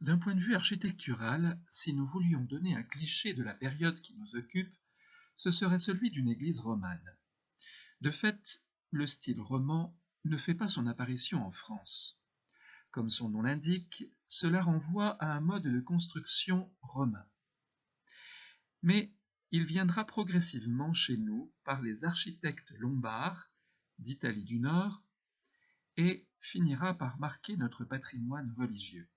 D'un point de vue architectural, si nous voulions donner un cliché de la période qui nous occupe, ce serait celui d'une église romane. De fait, le style roman ne fait pas son apparition en France. Comme son nom l'indique, cela renvoie à un mode de construction romain. Mais il viendra progressivement chez nous par les architectes lombards d'Italie du Nord et finira par marquer notre patrimoine religieux.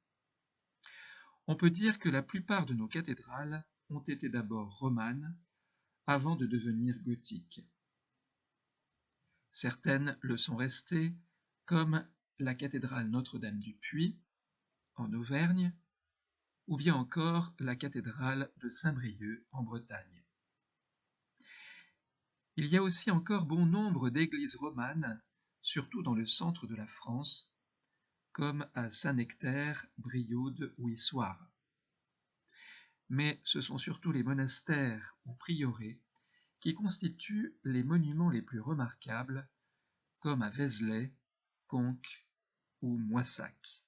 On peut dire que la plupart de nos cathédrales ont été d'abord romanes avant de devenir gothiques. Certaines le sont restées, comme la cathédrale Notre-Dame du Puy, en Auvergne, ou bien encore la cathédrale de Saint-Brieuc, en Bretagne. Il y a aussi encore bon nombre d'églises romanes, surtout dans le centre de la France, comme à Saint-Nectaire, Brioude ou Issoire. Mais ce sont surtout les monastères ou prieurés qui constituent les monuments les plus remarquables, comme à Vézelay, Conques ou Moissac.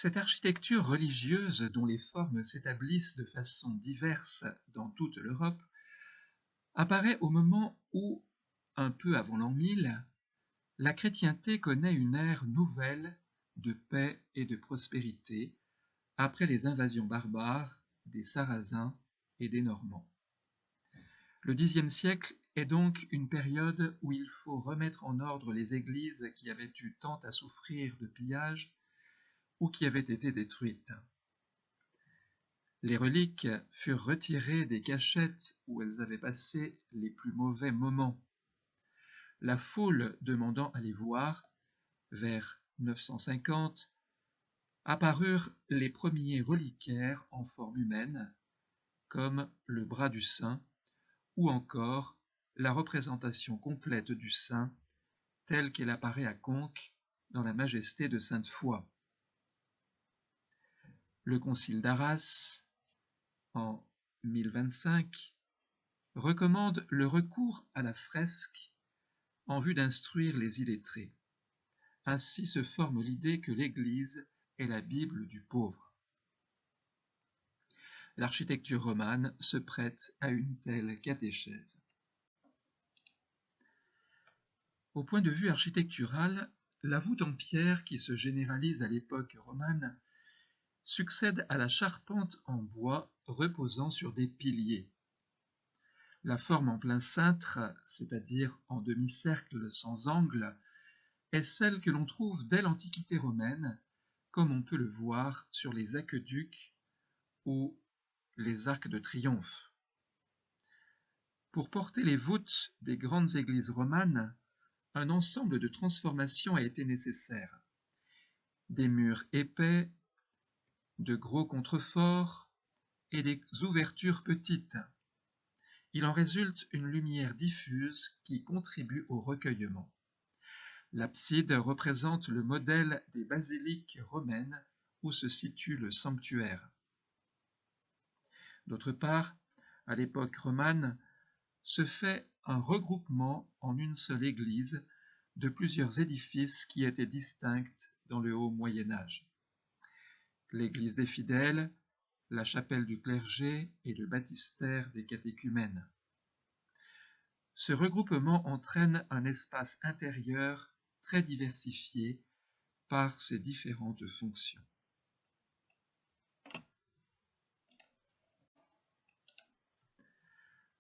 Cette architecture religieuse dont les formes s'établissent de façon diverse dans toute l'Europe apparaît au moment où, un peu avant l'an 1000, la chrétienté connaît une ère nouvelle de paix et de prospérité après les invasions barbares des Sarrasins et des Normands. Le Xe siècle est donc une période où il faut remettre en ordre les églises qui avaient eu tant à souffrir de pillages ou qui avaient été détruites. Les reliques furent retirées des cachettes où elles avaient passé les plus mauvais moments. La foule demandant à les voir, vers 950, apparurent les premiers reliquaires en forme humaine, comme le bras du saint, ou encore la représentation complète du saint, telle qu'elle apparaît à Conques dans la majesté de Sainte Foy. Le concile d'Arras, en 1025, recommande le recours à la fresque en vue d'instruire les illettrés. Ainsi se forme l'idée que l'Église est la Bible du pauvre. L'architecture romane se prête à une telle catéchèse. Au point de vue architectural, la voûte en pierre qui se généralise à l'époque romane succède à la charpente en bois reposant sur des piliers. La forme en plein cintre, c'est-à-dire en demi-cercle sans angle, est celle que l'on trouve dès l'Antiquité romaine, comme on peut le voir sur les aqueducs ou les arcs de triomphe. Pour porter les voûtes des grandes églises romanes, un ensemble de transformations a été nécessaire. Des murs épais, de gros contreforts et des ouvertures petites. Il en résulte une lumière diffuse qui contribue au recueillement. L'abside représente le modèle des basiliques romaines où se situe le sanctuaire. D'autre part, à l'époque romane, se fait un regroupement en une seule église de plusieurs édifices qui étaient distincts dans le haut Moyen Âge. L'église des fidèles, la chapelle du clergé et le baptistère des catéchumènes. Ce regroupement entraîne un espace intérieur très diversifié par ses différentes fonctions.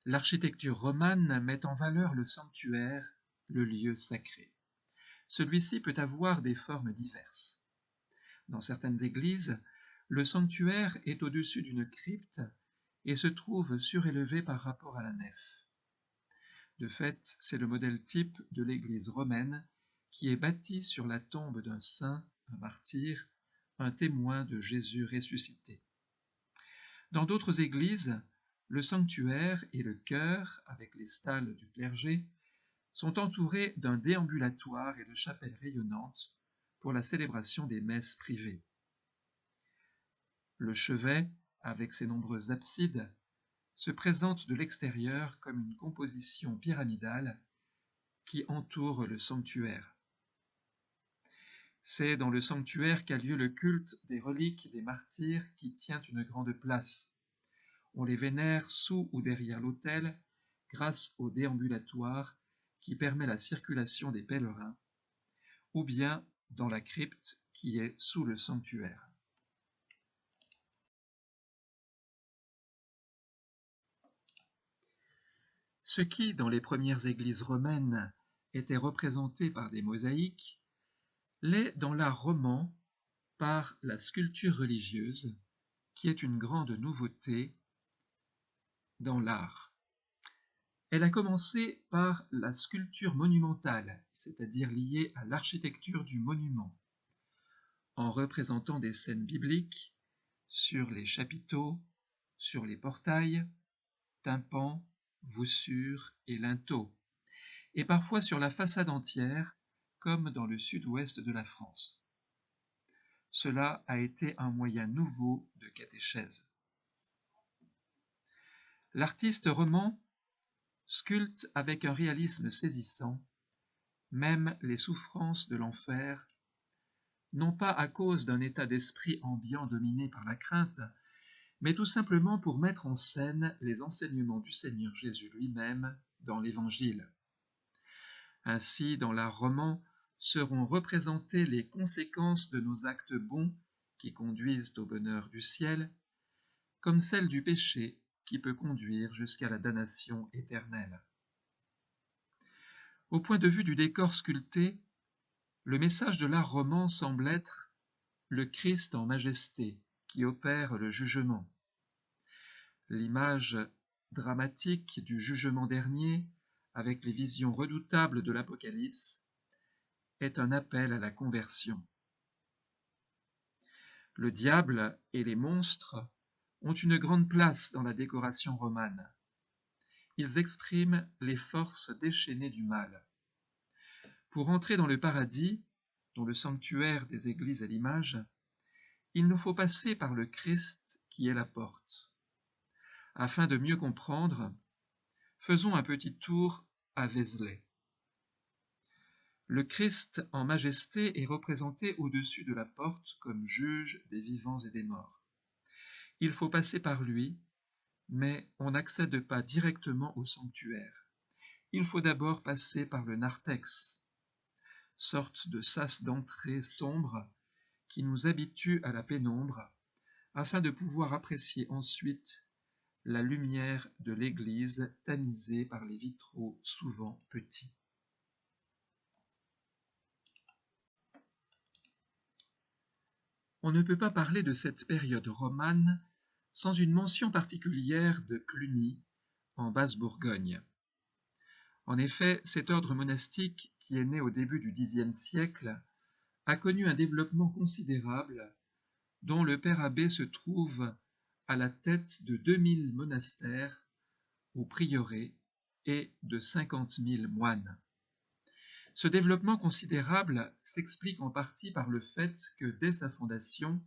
L'architecture romane met en valeur le sanctuaire, le lieu sacré. Celui-ci peut avoir des formes diverses. Dans certaines églises, le sanctuaire est au-dessus d'une crypte et se trouve surélevé par rapport à la nef. De fait, c'est le modèle type de l'église romaine qui est bâtie sur la tombe d'un saint, un martyr, un témoin de Jésus ressuscité. Dans d'autres églises, le sanctuaire et le chœur, avec les stalles du clergé, sont entourés d'un déambulatoire et de chapelles rayonnantes pour la célébration des messes privées. Le chevet, avec ses nombreuses absides, se présente de l'extérieur comme une composition pyramidale qui entoure le sanctuaire. C'est dans le sanctuaire qu'a lieu le culte des reliques des martyrs qui tient une grande place. On les vénère sous ou derrière l'autel grâce au déambulatoire qui permet la circulation des pèlerins, ou bien dans la crypte qui est sous le sanctuaire. Ce qui, dans les premières églises romaines, était représenté par des mosaïques, l'est dans l'art roman par la sculpture religieuse, qui est une grande nouveauté dans l'art. Elle a commencé par la sculpture monumentale, c'est-à-dire liée à l'architecture du monument, en représentant des scènes bibliques sur les chapiteaux, sur les portails, tympans, voussures et linteaux, et parfois sur la façade entière, comme dans le sud-ouest de la France. Cela a été un moyen nouveau de catéchèse. L'artiste roman sculpte avec un réalisme saisissant, même les souffrances de l'enfer, non pas à cause d'un état d'esprit ambiant dominé par la crainte, mais tout simplement pour mettre en scène les enseignements du Seigneur Jésus lui-même dans l'Évangile. Ainsi, dans l'art roman, seront représentées les conséquences de nos actes bons qui conduisent au bonheur du ciel, comme celles du péché qui peut conduire jusqu'à la damnation éternelle. Au point de vue du décor sculpté, le message de l'art roman semble être le Christ en majesté qui opère le jugement. L'image dramatique du jugement dernier, avec les visions redoutables de l'Apocalypse, est un appel à la conversion. Le diable et les monstres ont une grande place dans la décoration romane. Ils expriment les forces déchaînées du mal. Pour entrer dans le paradis, dont le sanctuaire des églises est l'image, il nous faut passer par le Christ qui est la porte. Afin de mieux comprendre, faisons un petit tour à Vézelay. Le Christ en majesté est représenté au-dessus de la porte comme juge des vivants et des morts. Il faut passer par lui, mais on n'accède pas directement au sanctuaire. Il faut d'abord passer par le narthex, sorte de sas d'entrée sombre qui nous habitue à la pénombre, afin de pouvoir apprécier ensuite la lumière de l'église tamisée par les vitraux souvent petits. On ne peut pas parler de cette période romane sans une mention particulière de Cluny, en Basse-Bourgogne. En effet, cet ordre monastique, qui est né au début du Xe siècle, a connu un développement considérable, dont le père abbé se trouve à la tête de 2000 monastères au prieuré et de 50 000 moines. Ce développement considérable s'explique en partie par le fait que dès sa fondation,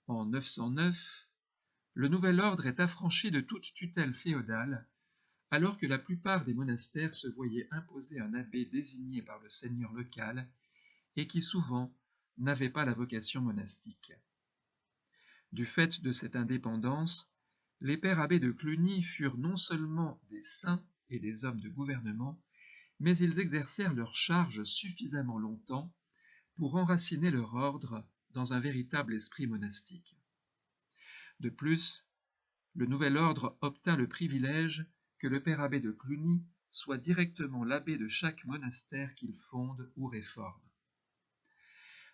en 909, le nouvel ordre est affranchi de toute tutelle féodale, alors que la plupart des monastères se voyaient imposer un abbé désigné par le seigneur local et qui souvent n'avait pas la vocation monastique. Du fait de cette indépendance, les pères abbés de Cluny furent non seulement des saints et des hommes de gouvernement, mais ils exercèrent leur charge suffisamment longtemps pour enraciner leur ordre dans un véritable esprit monastique. De plus, le nouvel ordre obtint le privilège que le père abbé de Cluny soit directement l'abbé de chaque monastère qu'il fonde ou réforme.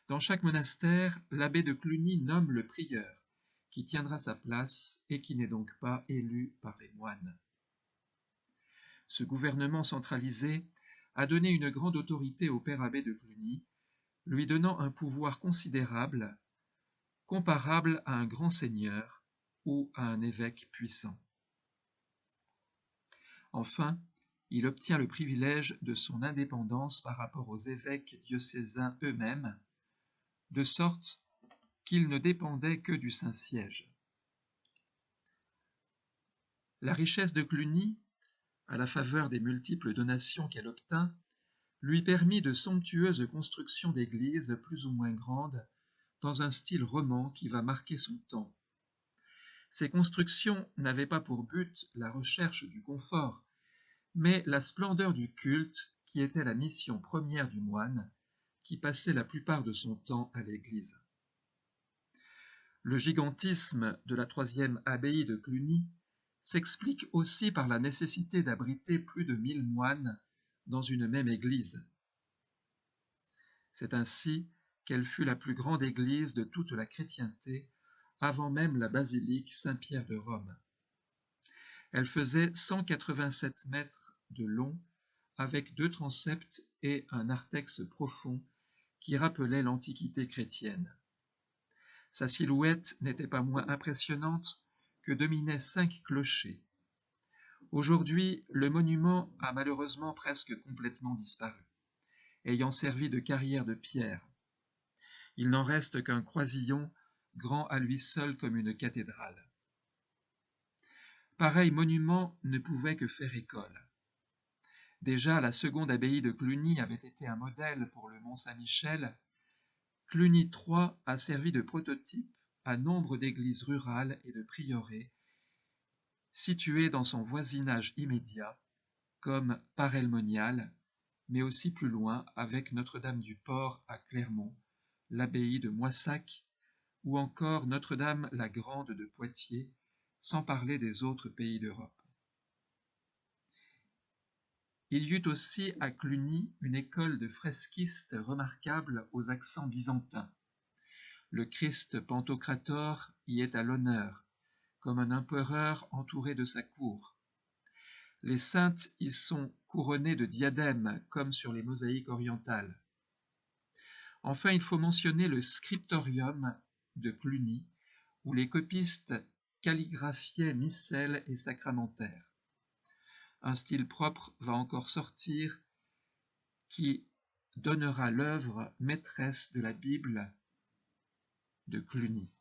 Dans chaque monastère, l'abbé de Cluny nomme le prieur, qui tiendra sa place et qui n'est donc pas élu par les moines. Ce gouvernement centralisé a donné une grande autorité au père abbé de Cluny, lui donnant un pouvoir considérable, comparable à un grand seigneur ou à un évêque puissant. Enfin, il obtient le privilège de son indépendance par rapport aux évêques diocésains eux-mêmes, de sorte qu'il ne dépendait que du Saint-Siège. La richesse de Cluny, à la faveur des multiples donations qu'elle obtint, lui permit de somptueuses constructions d'églises plus ou moins grandes, dans un style roman qui va marquer son temps. Ces constructions n'avaient pas pour but la recherche du confort, mais la splendeur du culte qui était la mission première du moine, qui passait la plupart de son temps à l'église. Le gigantisme de la troisième abbaye de Cluny s'explique aussi par la nécessité d'abriter plus de 1000 moines dans une même église. C'est ainsi qu'elle fut la plus grande église de toute la chrétienté avant même la basilique Saint-Pierre de Rome. Elle faisait 187 mètres de long avec 2 transepts et un narthex profond qui rappelait l'Antiquité chrétienne. Sa silhouette n'était pas moins impressionnante que dominaient 5 clochers. Aujourd'hui, le monument a malheureusement presque complètement disparu, ayant servi de carrière de pierre. Il n'en reste qu'un croisillon grand à lui seul comme une cathédrale. Pareil monument ne pouvait que faire école. Déjà, la seconde abbaye de Cluny avait été un modèle pour le Mont-Saint-Michel. Cluny III a servi de prototype à nombre d'églises rurales et de prieurés situées dans son voisinage immédiat, comme Paray-le-Monial, mais aussi plus loin avec Notre-Dame-du-Port à Clermont, l'abbaye de Moissac ou encore Notre-Dame-la-Grande de Poitiers, sans parler des autres pays d'Europe. Il y eut aussi à Cluny une école de fresquistes remarquable aux accents byzantins. Le Christ Pantocrator y est à l'honneur, comme un empereur entouré de sa cour. Les saintes y sont couronnées de diadèmes, comme sur les mosaïques orientales. Enfin, il faut mentionner le scriptorium de Cluny, où les copistes calligraphiaient missels et sacramentaires. Un style propre va encore sortir qui donnera l'œuvre maîtresse de la Bible de Cluny.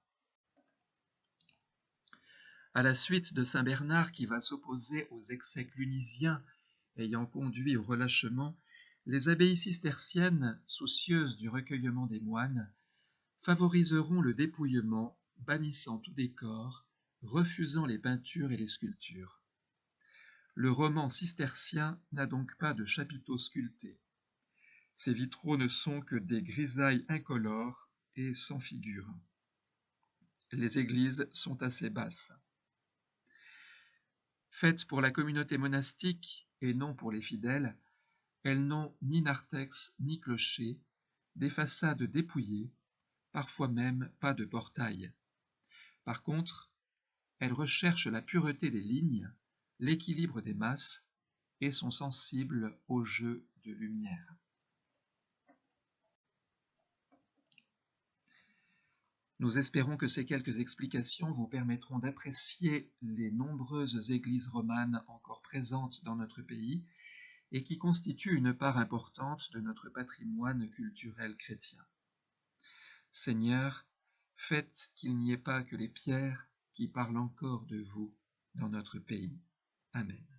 À la suite de saint Bernard qui va s'opposer aux excès clunisiens ayant conduit au relâchement, les abbayes cisterciennes, soucieuses du recueillement des moines, favoriseront le dépouillement, bannissant tout décor, refusant les peintures et les sculptures. Le roman cistercien n'a donc pas de chapiteaux sculptés. Ses vitraux ne sont que des grisailles incolores et sans figure. Les églises sont assez basses. Faites pour la communauté monastique et non pour les fidèles, elles n'ont ni narthex ni clocher, des façades dépouillées, parfois même pas de portail. Par contre, elles recherchent la pureté des lignes, l'équilibre des masses et sont sensibles au jeu de lumière. Nous espérons que ces quelques explications vous permettront d'apprécier les nombreuses églises romanes encore présentes dans notre pays et qui constituent une part importante de notre patrimoine culturel chrétien. Seigneur, faites qu'il n'y ait pas que les pierres qui parlent encore de vous dans notre pays. Amen.